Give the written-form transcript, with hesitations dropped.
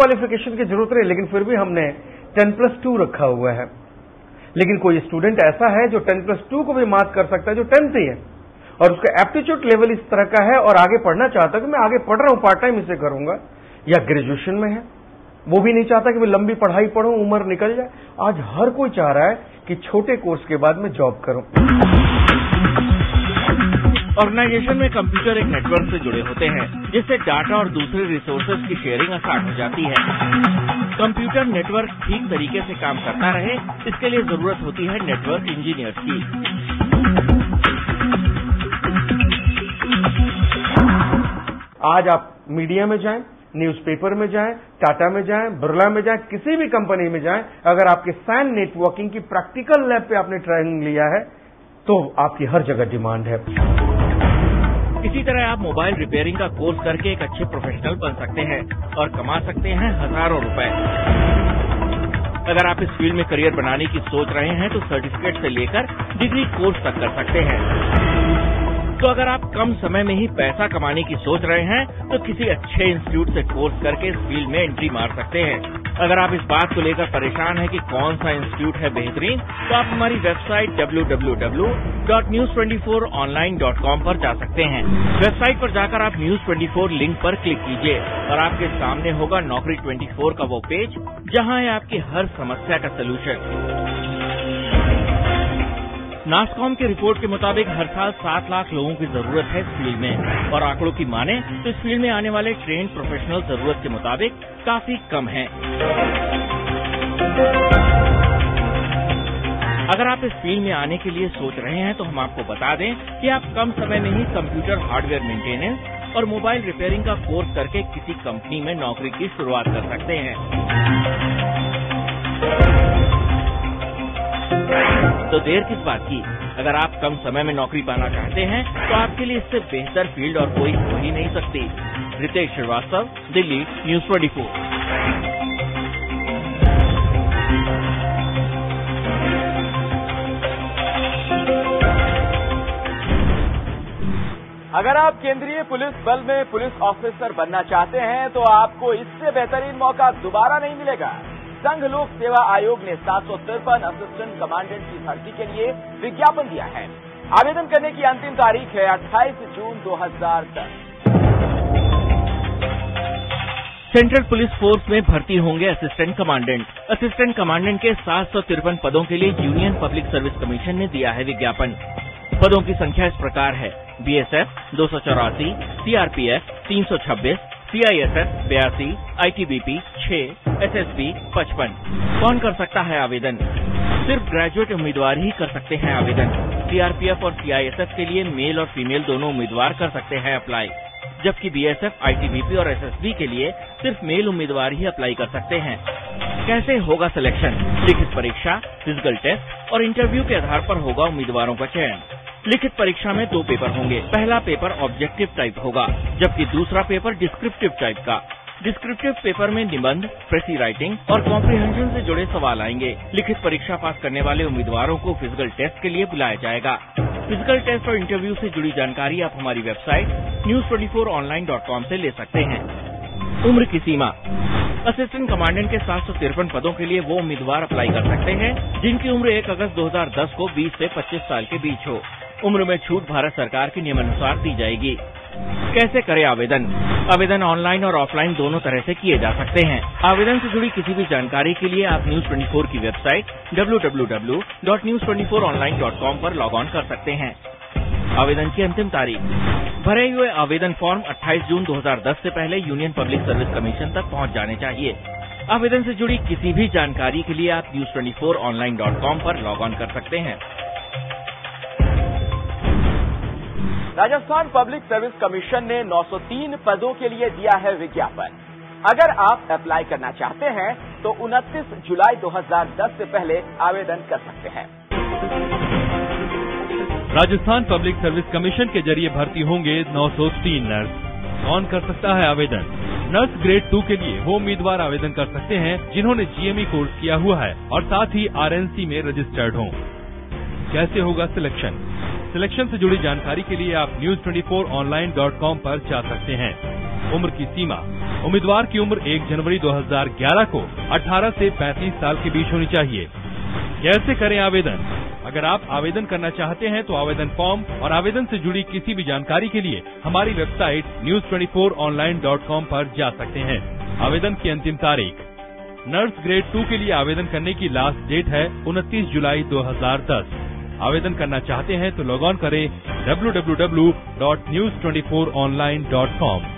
Qualification की जरूरत नहीं, लेकिन फिर भी हमने 10+2 रखा हुआ है। लेकिन कोई स्टूडेंट ऐसा है जो 10+2 को भी मात कर सकता है, जो 10th ही है, और उसका एप्टीट्यूड लेवल इस तरह का है और आगे पढ़ना चाहता है कि मैं आगे पढ़ रहा हूं, पार्ट टाइम इसे करूंगा, या ग्रेजुएशन में है, वो भी नहीं चाहता कि मैं लंबी पढ़ाई पढ़ूं, उम्र निकल जाए। आज हर कोई चाह रहा है कि छोटे कोर्स के बाद मैं जॉब करूं। ऑर्गेनाइजेशन में कंप्यूटर एक नेटवर्क से जुड़े होते हैं, जिससे डाटा और दूसरे रिसोर्सेज की शेयरिंग आसान हो जाती है। कंप्यूटर नेटवर्क ठीक तरीके से काम करता रहे, इसके लिए जरूरत होती है नेटवर्क इंजीनियर्स की। आज आप मीडिया में जाएं, न्यूज़पेपर में जाएं, टाटा में जाएं, बिरला में जाएं, किसी भी कंपनी में जाएं, अगर आपके सैन नेटवर्किंग की प्रैक्टिकल लैब पे आपने ट्रेनिंग लिया है तो आपकी हर जगह डिमांड है। इसी तरह आप मोबाइल रिपेयरिंग का कोर्स करके एक अच्छे प्रोफेशनल बन सकते हैं और कमा सकते हैं हजारों रुपए। अगर आप इस फील्ड में करियर बनाने की सोच रहे हैं तो सर्टिफिकेट से लेकर डिग्री कोर्स तक कर सकते हैं। तो अगर आप कम समय में ही पैसा कमाने की सोच रहे हैं तो किसी अच्छे इंस्टीट्यूट से कोर्स करके इस फील्ड में एंट्री मार सकते हैं। अगर आप इस बात को लेकर परेशान हैं कि कौन सा इंस्टीट्यूट है बेहतरीन, तो आप हमारी वेबसाइट www.news24online.com पर जा सकते हैं। वेबसाइट पर जाकर आप News24 लिंक पर क्लिक कीजिए और आपके सामने होगा नौकरी 24 का वो पेज, जहां है आपकी हर समस्या का सलूशन। नासकॉम की रिपोर्ट के मुताबिक हर साल 7 लाख लोगों की जरूरत है इस फील्ड में, और आंकड़ों की माने तो इस फील्ड में आने वाले ट्रेंड प्रोफेशनल जरूरत के मुताबिक काफी कम हैं। अगर आप इस फील्ड में आने के लिए सोच रहे हैं तो हम आपको बता दें कि आप कम समय में ही कंप्यूटर हार्डवेयर मेंटेनेंस और मोबाइल रिपेयरिंग का कोर्स करके किसी कंपनी में नौकरी की शुरुआत कर सकते हैं। तो देर किस बात की? अगर आप कम समय में नौकरी पाना चाहते हैं तो आपके लिए इससे बेहतर फील्ड और कोई हो ही नहीं सकती। रितेश श्रीवास्तव, दिल्ली, न्यूज़ 24। अगर आप केंद्रीय पुलिस बल में पुलिस ऑफिसर बनना चाहते हैं तो आपको इससे बेहतरीन मौका दोबारा नहीं मिलेगा। संघ लोक सेवा आयोग ने 753 असिस्टेंट कमांडेंट की भर्ती के लिए विज्ञापन दिया है। आवेदन करने की अंतिम तारीख है 28 जून 2010। सेंट्रल पुलिस फोर्स में भर्ती होंगे असिस्टेंट कमांडेंट। असिस्टेंट कमांडेंट के 753 पदों के लिए यूनियन पब्लिक सर्विस कमीशन ने दिया है विज्ञापन। पदों की संख्या इस प्रकार है: BSF 284, CRPF 326, CISF 82, ITBP 6, SSB 55। कौन कर सकता है आवेदन? सिर्फ ग्रेजुएट उम्मीदवार ही कर सकते हैं आवेदन। सीआरपीएफ और सीआईएसएफ के लिए मेल और फीमेल दोनों उम्मीदवार कर सकते हैं अप्लाई, जबकि बीएसएफ, आईटीबीपी और एसएसबी के लिए सिर्फ मेल उम्मीदवार ही अप्लाई कर सकते हैं। कैसे होगा सिलेक्शन? लिखित परीक्षा, फिजिकल टेस्ट और इंटरव्यू के आधार पर होगा उम्मीदवारों का चयन। लिखित परीक्षा में 2 पेपर होंगे। पहला पेपर ऑब्जेक्टिव टाइप होगा, जबकि दूसरा पेपर डिस्क्रिप्टिव टाइप का। डिस्क्रिप्टिव पेपर में निबंध, प्रेसी राइटिंग और कॉम्प्रिहेंशन से जुड़े सवाल आएंगे। लिखित परीक्षा पास करने वाले उम्मीदवारों को फिजिकल टेस्ट के लिए बुलाया जाएगा। फिजिकल टेस्ट और इंटरव्यू से जुड़ी जानकारी आप हमारी वेबसाइट news24online.com से ले सकते हैं। उम्र की सीमा: असिस्टेंट कमांडेंट के 753 पदों के लिए वो उम्मीदवार अप्लाई कर सकते हैं जिनकी उम्र 1 अगस्त 2010 को 20 से 25 साल के बीच हो। उम्र में छूट भारत सरकार के नियमानुसार दी जाएगी। कैसे करें आवेदन? आवेदन ऑनलाइन और ऑफलाइन दोनों तरह से किए जा सकते हैं। आवेदन से जुड़ी किसी भी जानकारी के लिए आप न्यूज़ 24 की वेबसाइट www.news24online.com पर लॉग ऑन कर सकते हैं। आवेदन की अंतिम तारीख: भरे हुए आवेदन फॉर्म 28 जून 2010 से पहले यूनियन पब्लिक सर्विस कमीशन तक पहुंच जाने चाहिए। आवेदन से जुड़ी किसी भी जानकारी के लिए आप news24online.com पर लॉग ऑन कर सकते हैं। राजस्थान पब्लिक सर्विस कमीशन ने 903 पदों के लिए दिया है विज्ञापन। अगर आप अप्लाई करना चाहते हैं तो 29 जुलाई 2010 से पहले आवेदन कर सकते हैं। राजस्थान पब्लिक सर्विस कमीशन के जरिए भर्ती होंगे 903 नर्स। कौन कर सकता है आवेदन? नर्स ग्रेड 2 के लिए वो उम्मीदवार आवेदन कर सकते हैं जिन्होंने जीएमई कोर्स किया हुआ है और साथ ही आरएनसी में रजिस्टर्ड हों। कैसे होगा सिलेक्शन? सिलेक्शन से जुड़ी जानकारी के लिए आप news24online.com पर जा सकते हैं। उम्र की सीमा: उम्मीदवार की उम्र 1 जनवरी 2011 को 18 से 35 साल के बीच होनी चाहिए। कैसे करें आवेदन? अगर आप आवेदन करना चाहते हैं तो आवेदन फॉर्म और आवेदन से जुड़ी किसी भी जानकारी के लिए हमारी वेबसाइट news24online.com पर जा सकते हैं। आवेदन की अंतिम तारीख। नर्स ग्रेड 2 के लिए आवेदन करने की लास्ट डेट है 29 जुलाई 2010। आवेदन करना चाहते हैं तो लॉग ऑन करें www.news24online.com।